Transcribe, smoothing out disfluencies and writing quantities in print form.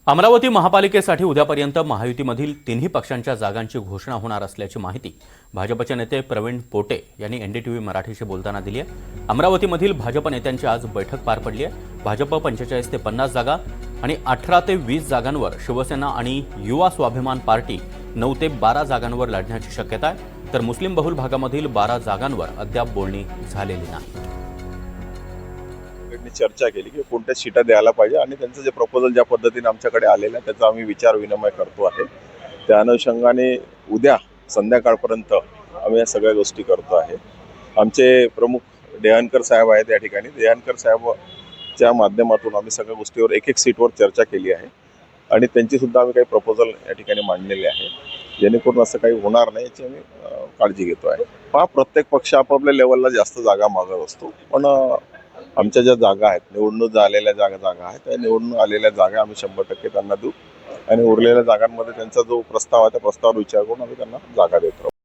अमरावती महापालिकेसाठी उद्यापर्यंत महायुतीमधील तिन्ही पक्षांच्या जागांची घोषणा होणार असल्याची माहिती भाजपचे नेते प्रवीण पोटे यांनी एनडीटीव्ही मराठीशी बोलताना दिली आहे। अमरावतीमधील भाजप नेत्यांची आज बैठक पार पडली आहे। भाजप 45 ते 50 जागा आणि 18 ते 20 जागांवर, शिवसेना आणि युवा स्वाभिमान पार्टी 9 ते 12 जागांवर लढण्याची शक्यता आहे, तर मुस्लिम बहुल भागामधील 12 जागांवर अद्याप बोलणी झालेली नाही। चर्चा केली की कोणत्या सीटा द्यायला पाहिजे आणि त्यांचं जे प्रपोजल ज्या पद्धतीने आमच्याकडे आलेलं आहे त्याचा आम्ही विचार विनिमय करतो आहे। त्या अनुषंगाने उद्या संध्याकाळपर्यंत आम्ही या सगळ्या गोष्टी करतो आहे। आमचे प्रमुख देहानकर साहेब आहेत या ठिकाणी। देहानकर साहेबच्या माध्यमातून आम्ही सगळ्या गोष्टीवर एक सीटवर चर्चा केली आहे आणि त्यांची सुद्धा आम्ही काही प्रपोजल या ठिकाणी मांडलेले आहे, जेणेकरून असं काही होणार नाही याची आम्ही काळजी घेतो आहे। प्रत्येक पक्ष आपापल्या लेवलला जास्त जागा मागत असतो, पण आमच्या ज्या जागा आहेत, निवडणूक आलेल्या जागा आहेत, त्या निवडणूक आलेल्या जागा आम्ही 100% त्यांना देऊ आणि उरलेल्या जागांमध्ये त्यांचा जो प्रस्ताव आहे त्या प्रस्तावावर विचार करून आम्ही त्यांना जागा देतो।